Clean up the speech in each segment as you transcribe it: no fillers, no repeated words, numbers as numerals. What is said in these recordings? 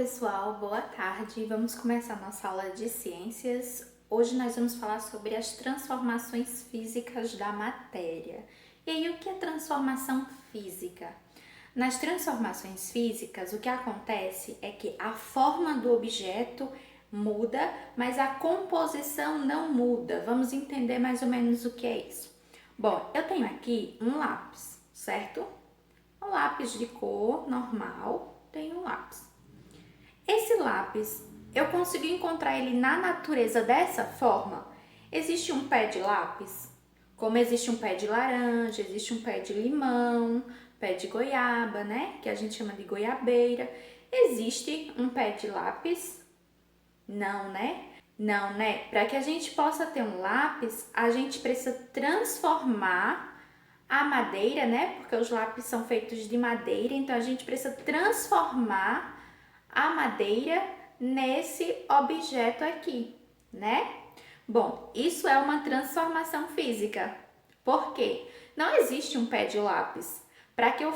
pessoal, boa tarde. Vamos começar nossa aula de ciências. Hoje nós vamos falar sobre as transformações físicas da matéria. E aí, o que é transformação física? Nas transformações físicas, o que acontece é que a forma do objeto muda, mas a composição não muda. Vamos entender mais ou menos o que é isso. Bom, eu tenho aqui um lápis, certo? Um lápis de cor normal, tenho um lápis. Esse lápis, eu consigo encontrar ele na natureza dessa forma? Existe um pé de lápis? Como existe um pé de laranja, existe um pé de limão, pé de goiaba, né? Que a gente chama de goiabeira. Existe um pé de lápis? Não, né? Não, né? Para que a gente possa ter um lápis, a gente precisa transformar a madeira, né? Porque os lápis são feitos de madeira, então a gente precisa transformar a madeira nesse objeto aqui, né? Bom, isso é uma transformação física. Por quê? Não existe um pé de lápis. Para que eu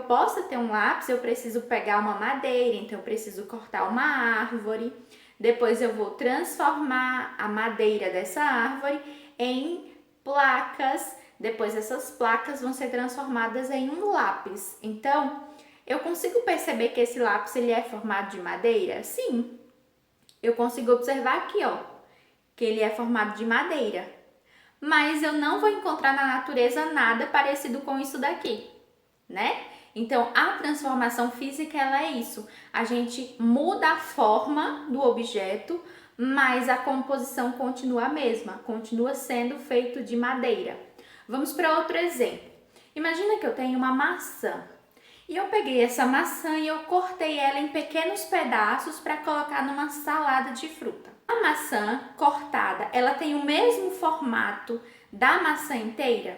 possa ter um lápis, eu preciso pegar uma madeira, então eu preciso cortar uma árvore. Depois eu vou transformar a madeira dessa árvore em placas. Depois essas placas vão ser transformadas em um lápis. Então, eu consigo perceber que esse lápis ele é formado de madeira? Sim. Eu consigo observar aqui, ó, que ele é formado de madeira. Mas eu não vou encontrar na natureza nada parecido com isso daqui, né? Então, a transformação física, ela é isso. A gente muda a forma do objeto, mas a composição continua a mesma, continua sendo feito de madeira. Vamos para outro exemplo. Imagina que eu tenho uma maçã. E eu peguei essa maçã e eu cortei ela em pequenos pedaços para colocar numa salada de fruta. A maçã cortada, ela tem o mesmo formato da maçã inteira?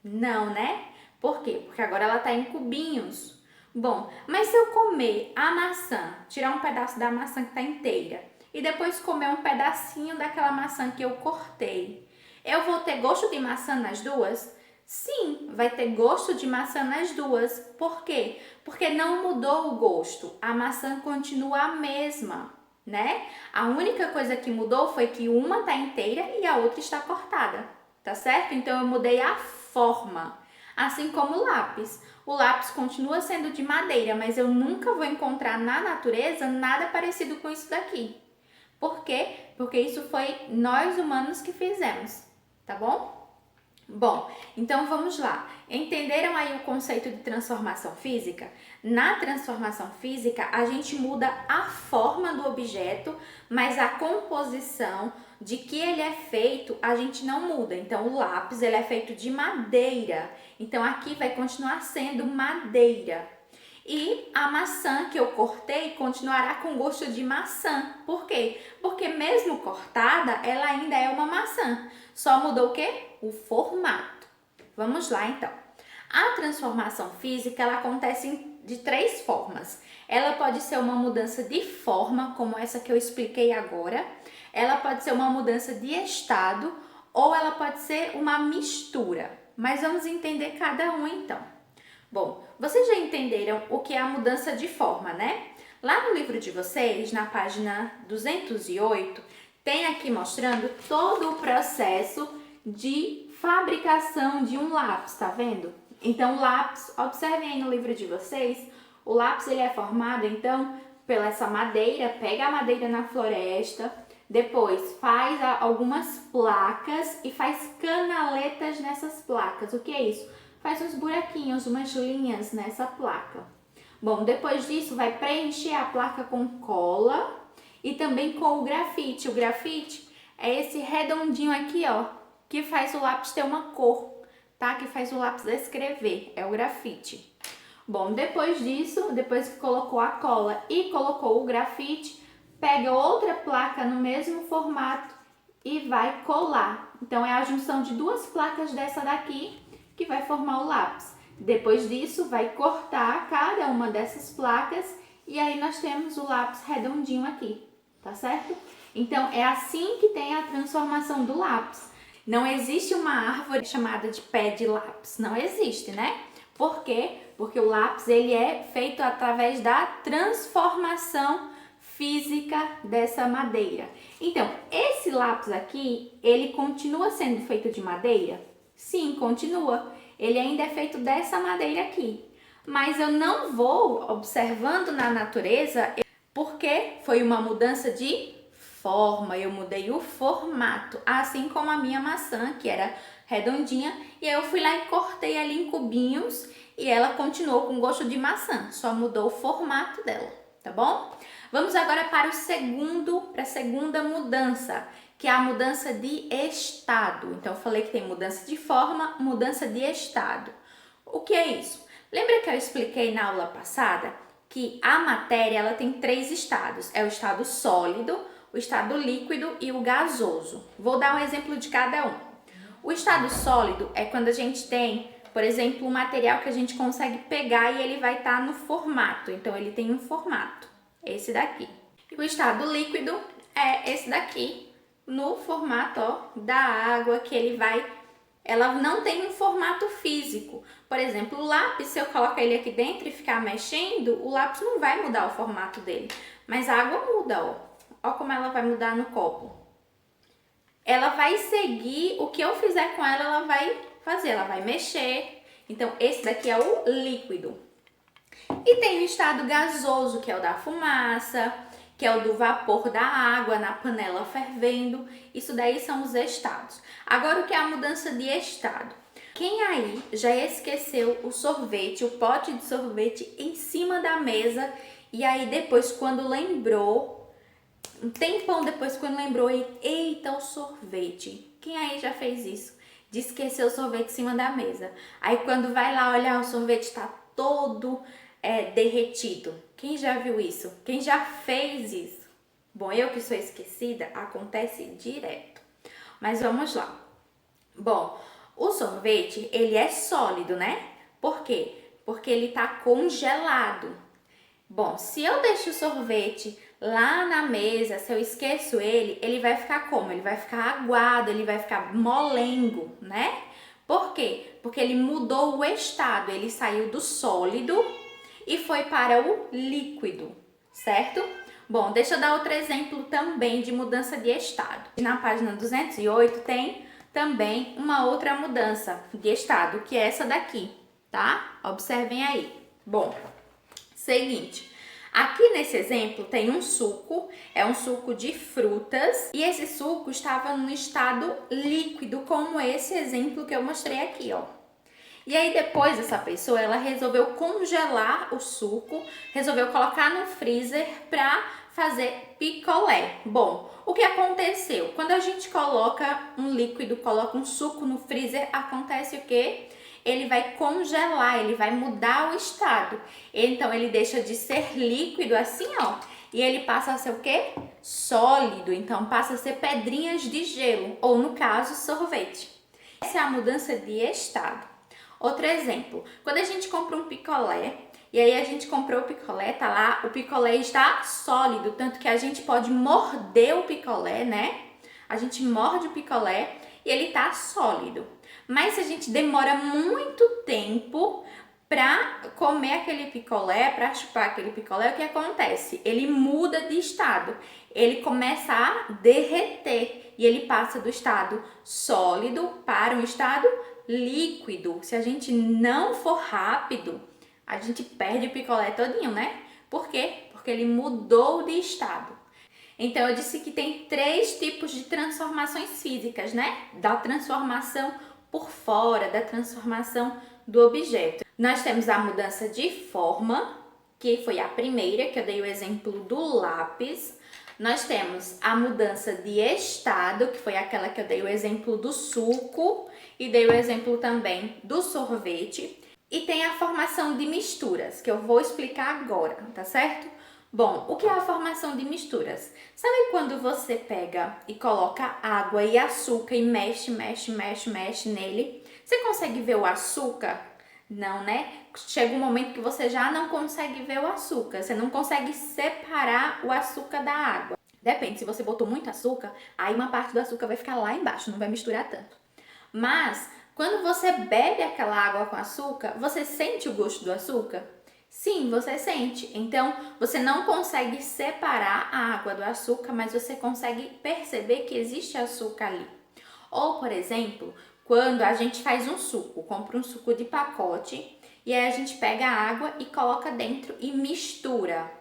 Não, né? Por quê? Porque agora ela está em cubinhos. Bom, mas se eu comer a maçã, tirar um pedaço da maçã que está inteira e depois comer um pedacinho daquela maçã que eu cortei, eu vou ter gosto de maçã nas duas? Sim, vai ter gosto de maçã nas duas. Por quê? Porque não mudou o gosto. A maçã continua a mesma, né? A única coisa que mudou foi que uma está inteira e a outra está cortada, tá certo? Então eu mudei a forma. Assim como o lápis. O lápis continua sendo de madeira, mas eu nunca vou encontrar na natureza nada parecido com isso daqui. Por quê? Porque isso foi nós humanos que fizemos, tá bom? Bom, então vamos lá. Entenderam aí o conceito de transformação física? Na transformação física, a gente muda a forma do objeto, mas a composição de que ele é feito, a gente não muda. Então, o lápis, ele é feito de madeira. Então, aqui vai continuar sendo madeira. E a maçã que eu cortei continuará com gosto de maçã. Por quê? Porque mesmo cortada, ela ainda é uma maçã. Só mudou o quê? O formato. Vamos lá, então. A transformação física, ela acontece de três formas. Ela pode ser uma mudança de forma, como essa que eu expliquei agora. Ela pode ser uma mudança de estado ou ela pode ser uma mistura. Mas vamos entender cada um, então. Bom, vocês já entenderam o que é a mudança de forma, né? Lá no livro de vocês, na página 208, tem aqui mostrando todo o processo de fabricação de um lápis, tá vendo? Então, o lápis, observem aí no livro de vocês, o lápis ele é formado, então, pela essa madeira, pega a madeira na floresta, depois faz algumas placas e faz canaletas nessas placas. O que é isso? Faz uns buraquinhos, umas linhas nessa placa. Bom, depois disso vai preencher a placa com cola e também com o grafite. O grafite é esse redondinho aqui, ó, que faz o lápis ter uma cor, tá? Que faz o lápis escrever, é o grafite. Bom, depois disso, depois que colocou a cola e colocou o grafite, pega outra placa no mesmo formato e vai colar. Então, é a junção de duas placas dessa daqui que vai formar o lápis. Depois disso, vai cortar cada uma dessas placas e aí nós temos o lápis redondinho aqui, tá certo? Então, é assim que tem a transformação do lápis. Não existe uma árvore chamada de pé de lápis, não existe, né? Por quê? Porque o lápis ele é feito através da transformação física dessa madeira. Então, esse lápis aqui, ele continua sendo feito de madeira? Sim, continua. Ele ainda é feito dessa madeira aqui. Mas eu não vou observando na natureza porque foi uma mudança de forma, eu mudei o formato, assim como a minha maçã, que era redondinha, e aí eu fui lá e cortei ali em cubinhos e ela continuou com gosto de maçã, só mudou o formato dela, tá bom? Vamos agora para a segunda mudança, que é a mudança de estado. Então, eu falei que tem mudança de forma, mudança de estado. O que é isso? Lembra que eu expliquei na aula passada que a matéria ela tem 3 estados. É o estado sólido, o estado líquido e o gasoso. Vou dar um exemplo de cada um. O estado sólido é quando a gente tem, por exemplo, um material que a gente consegue pegar e ele vai estar no formato. Então, ele tem um formato, esse daqui. E o estado líquido é esse daqui, no formato ó, da água, que ela não tem um formato físico. Por exemplo, o lápis, se eu colocar ele aqui dentro e ficar mexendo, o lápis não vai mudar o formato dele. Mas a água muda, ó. Ó como ela vai mudar no copo. Ela vai seguir o que eu fizer com ela, ela vai fazer, ela vai mexer. Então, esse daqui é o líquido. E tem o estado gasoso, que é o da fumaça, que é o do vapor da água na panela fervendo. Isso daí são os estados. Agora, o que é a mudança de estado? Quem aí já esqueceu o sorvete, o pote de sorvete em cima da mesa e aí depois quando lembrou, um tempão depois quando lembrou, eita, o sorvete. Quem aí já fez isso? De esquecer o sorvete em cima da mesa. Aí quando vai lá olhar, o sorvete está todo derretido. Quem já viu isso? Quem já fez isso? Bom, eu que sou esquecida, acontece direto. Mas vamos lá. Bom, o sorvete, ele é sólido, né? Por quê? Porque ele tá congelado. Bom, se eu deixo o sorvete lá na mesa, se eu esqueço ele, ele vai ficar como? Ele vai ficar aguado, ele vai ficar molengo, né? Por quê? Porque ele mudou o estado, ele saiu do sólido e foi para o líquido, certo? Bom, deixa eu dar outro exemplo também de mudança de estado. Na página 208 tem também uma outra mudança de estado, que é essa daqui, tá? Observem aí. Bom, seguinte, aqui nesse exemplo tem um suco, é um suco de frutas, e esse suco estava no estado líquido, como esse exemplo que eu mostrei aqui, ó. E aí depois essa pessoa, ela resolveu congelar o suco, resolveu colocar no freezer para fazer picolé. Bom, o que aconteceu? Quando a gente coloca um líquido, coloca um suco no freezer, acontece o quê? Ele vai congelar, ele vai mudar o estado. Então ele deixa de ser líquido assim, ó, e ele passa a ser o quê? Sólido, então passa a ser pedrinhas de gelo, ou no caso, sorvete. Essa é a mudança de estado. Outro exemplo, quando a gente compra um picolé, e aí a gente comprou o picolé, tá lá, o picolé está sólido, tanto que a gente pode morder o picolé, né? A gente morde o picolé e ele tá sólido. Mas se a gente demora muito tempo para comer aquele picolé, para chupar aquele picolé, o que acontece? Ele muda de estado, ele começa a derreter e ele passa do estado sólido para um estado líquido. Se a gente não for rápido, a gente perde o picolé todinho, né? Por quê? Porque ele mudou de estado. Então, eu disse que tem 3 tipos de transformações físicas, né? Da transformação por fora, da transformação do objeto. Nós temos a mudança de forma, que foi a primeira, que eu dei o exemplo do lápis. Nós temos a mudança de estado, que foi aquela que eu dei o exemplo do suco e dei o exemplo também do sorvete. E tem a formação de misturas, que eu vou explicar agora, tá certo? Bom, o que é a formação de misturas? Sabe quando você pega e coloca água e açúcar e mexe nele? Você consegue ver o açúcar? Não, né? Chega um momento que você já não consegue ver o açúcar, você não consegue separar o açúcar da água. Depende, se você botou muito açúcar, aí uma parte do açúcar vai ficar lá embaixo, não vai misturar tanto. Mas Quando você bebe aquela água com açúcar, você sente o gosto do açúcar? Sim, você sente. Então, você não consegue separar a água do açúcar, mas você consegue perceber que existe açúcar ali. Ou, por exemplo, quando a gente faz um suco, compra um suco de pacote e aí a gente pega a água e coloca dentro e mistura.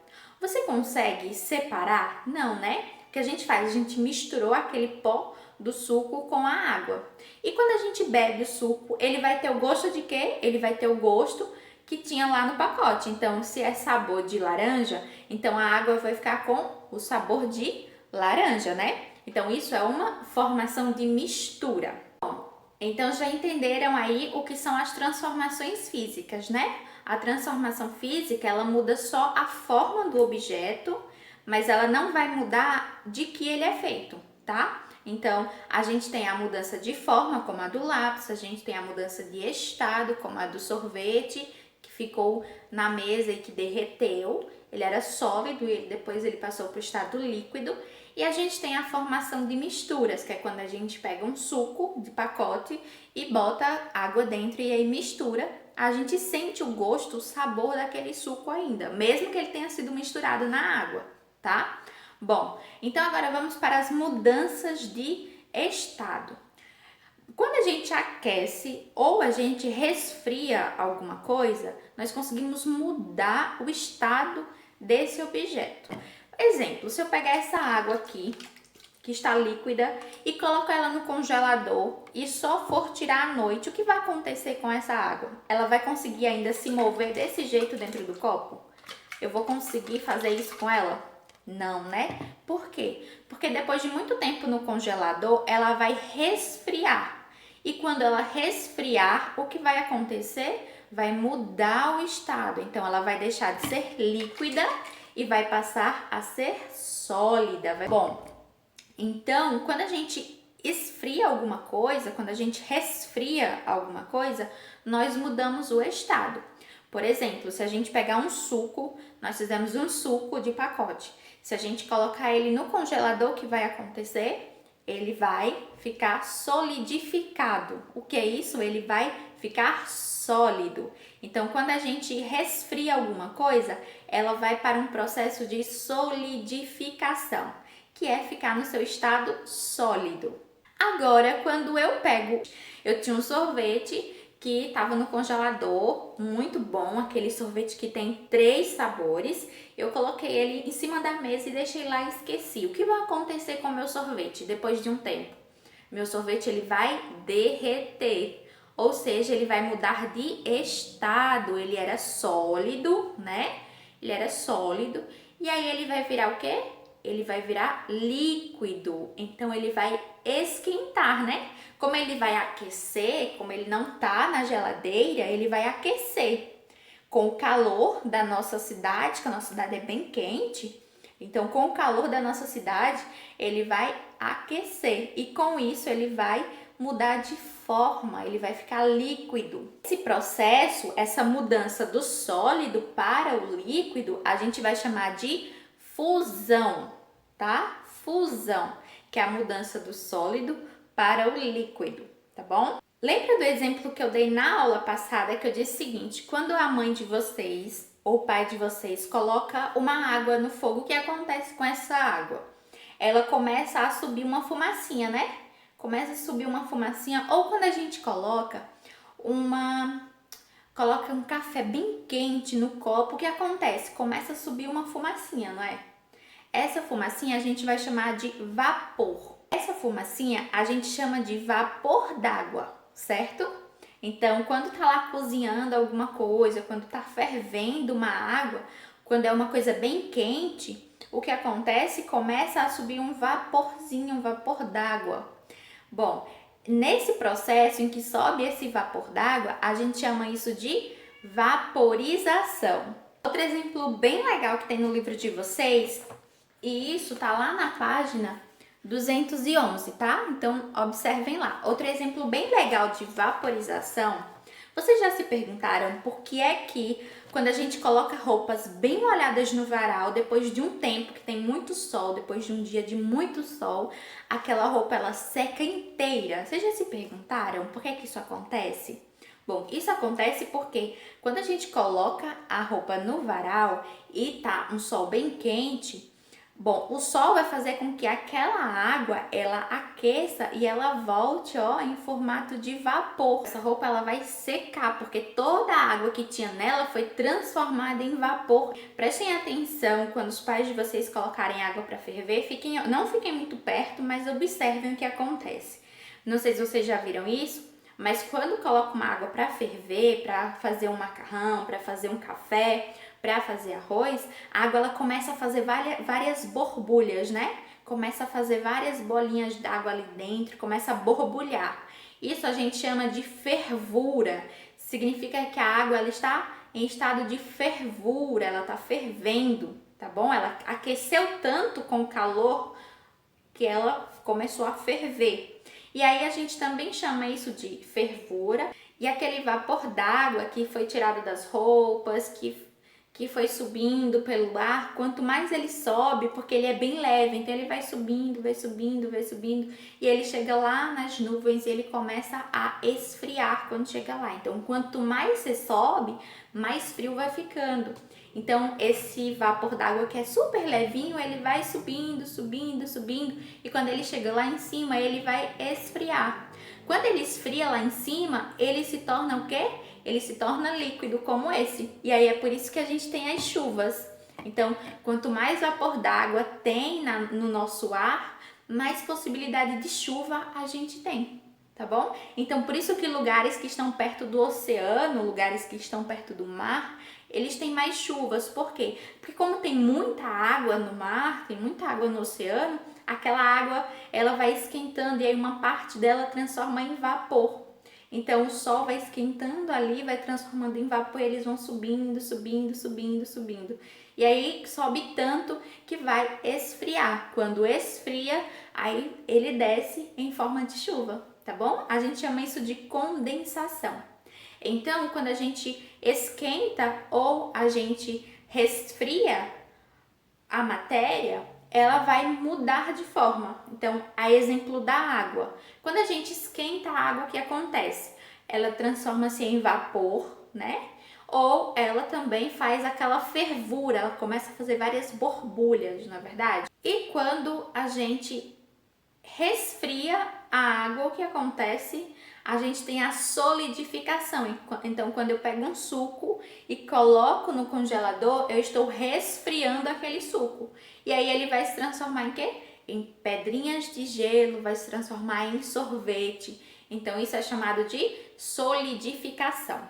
Você consegue separar? Não, né? O que a gente faz? A gente misturou aquele pó do suco com a água. E quando a gente bebe o suco, ele vai ter o gosto de quê? Ele vai ter o gosto que tinha lá no pacote. Então, se é sabor de laranja, então a água vai ficar com o sabor de laranja, né? Então, isso é uma formação de mistura. Bom, então já entenderam aí o que são as transformações físicas, né? A transformação física, ela muda só a forma do objeto, mas ela não vai mudar de que ele é feito, tá? Então, a gente tem a mudança de forma, como a do lápis, a gente tem a mudança de estado, como a do sorvete, que ficou na mesa e que derreteu. Ele era sólido e depois ele passou para o estado líquido. E a gente tem a formação de misturas, que é quando a gente pega um suco de pacote e bota água dentro e aí mistura. A gente sente o gosto, o sabor daquele suco ainda, mesmo que ele tenha sido misturado na água, tá? Bom, então agora vamos para as mudanças de estado. Quando a gente aquece ou a gente resfria alguma coisa, nós conseguimos mudar o estado desse objeto. Exemplo, se eu pegar essa água aqui, que está líquida, e colocar ela no congelador e só for tirar à noite, o que vai acontecer com essa água? Ela vai conseguir ainda se mover desse jeito dentro do copo? Eu vou conseguir fazer isso com ela? Não, né? Por quê? Porque depois de muito tempo no congelador, ela vai resfriar. E quando ela resfriar, o que vai acontecer? Vai mudar o estado. Então, ela vai deixar de ser líquida e vai passar a ser sólida. Bom, então, quando a gente esfria alguma coisa, quando a gente resfria alguma coisa, nós mudamos o estado. Por exemplo, se a gente pegar um suco, nós fizemos um suco de pacote. Se a gente colocar ele no congelador, o que vai acontecer? Ele vai ficar solidificado. O que é isso? Ele vai ficar sólido. Então, quando a gente resfria alguma coisa, ela vai para um processo de solidificação, que é ficar no seu estado sólido. Agora, quando eu tinha um sorvete que estava no congelador, muito bom, aquele sorvete que tem 3 sabores. Eu coloquei ele em cima da mesa e deixei lá e esqueci. O que vai acontecer com o meu sorvete depois de um tempo? Meu sorvete ele vai derreter, ou seja, ele vai mudar de estado. Ele era sólido, né? Ele era sólido e aí ele vai virar o quê? Ele vai virar líquido, então ele vai esquentar, né? Como ele vai aquecer, como ele não tá na geladeira, ele vai aquecer. Com o calor da nossa cidade, que a nossa cidade é bem quente, então com o calor da nossa cidade, ele vai aquecer e com isso ele vai mudar de forma, ele vai ficar líquido. Esse processo, essa mudança do sólido para o líquido, a gente vai chamar de fusão, tá? Fusão, que é a mudança do sólido para o líquido, tá bom? Lembra do exemplo que eu dei na aula passada que eu disse o seguinte: quando a mãe de vocês ou o pai de vocês coloca uma água no fogo, o que acontece com essa água? Ela começa a subir uma fumacinha, né? Começa a subir uma fumacinha, ou quando a gente coloca um café bem quente no copo, o que acontece? Começa a subir uma fumacinha, não é? Essa fumacinha a gente vai chamar de vapor. Essa fumacinha a gente chama de vapor d'água, certo? Então, quando tá lá cozinhando alguma coisa, quando tá fervendo uma água, quando é uma coisa bem quente, o que acontece? Começa a subir um vaporzinho, um vapor d'água. Bom, nesse processo em que sobe esse vapor d'água, a gente chama isso de vaporização. Outro exemplo bem legal que tem no livro de vocês, e isso tá lá na página 211, tá? Então, observem lá. Outro exemplo bem legal de vaporização. Vocês já se perguntaram por que é que Quando a gente coloca roupas bem molhadas no varal, depois de um tempo que tem muito sol, depois de um dia de muito sol, aquela roupa ela seca inteira. Vocês já se perguntaram por que que isso acontece? Bom, isso acontece porque quando a gente coloca a roupa no varal e tá um sol bem quente, bom, o sol vai fazer com que aquela água ela aqueça e ela volte, ó, em formato de vapor. Essa roupa ela vai secar porque toda a água que tinha nela foi transformada em vapor. Prestem atenção quando os pais de vocês colocarem água para ferver, não fiquem muito perto, mas observem o que acontece. Não sei se vocês já viram isso, mas quando coloca uma água para ferver, para fazer um macarrão, para fazer um café, para fazer arroz, a água ela começa a fazer várias borbulhas, né? Começa a fazer várias bolinhas d'água ali dentro, começa a borbulhar. Isso a gente chama de fervura. Significa que a água ela está em estado de fervura, ela está fervendo, tá bom? Ela aqueceu tanto com o calor que ela começou a ferver. E aí a gente também chama isso de fervura. E aquele vapor d'água que foi tirado das roupas, que foi subindo pelo ar, quanto mais ele sobe, porque ele é bem leve, então ele vai subindo, vai subindo, vai subindo, e ele chega lá nas nuvens e ele começa a esfriar quando chega lá. Então, quanto mais você sobe, mais frio vai ficando. Então, esse vapor d'água que é super levinho, ele vai subindo, subindo, subindo, e quando ele chega lá em cima, ele vai esfriar. Quando ele esfria lá em cima, ele se torna o quê? Ele se torna líquido como esse. E aí é por isso que a gente tem as chuvas. Então, quanto mais vapor d'água tem no nosso ar, mais possibilidade de chuva a gente tem, tá bom? Então, por isso que lugares que estão perto do oceano, lugares que estão perto do mar, eles têm mais chuvas. Por quê? Porque como tem muita água no mar, tem muita água no oceano, aquela água ela vai esquentando e aí uma parte dela transforma em vapor. Então o sol vai esquentando ali, vai transformando em vapor e eles vão subindo, subindo, subindo, subindo. E aí sobe tanto que vai esfriar. Quando esfria, aí ele desce em forma de chuva, tá bom? A gente chama isso de condensação. Então, quando a gente esquenta ou a gente resfria a matéria, ela vai mudar de forma. Então, a exemplo da água. Quando a gente esquenta a água, o que acontece? Ela transforma-se em vapor, né? Ou ela também faz aquela fervura, ela começa a fazer várias borbulhas, na verdade. E quando a gente resfria a água, o que acontece? A gente tem a solidificação. Então, quando eu pego um suco e coloco no congelador, eu estou resfriando aquele suco. E aí ele vai se transformar em quê? Em pedrinhas de gelo, vai se transformar em sorvete. Então, isso é chamado de solidificação.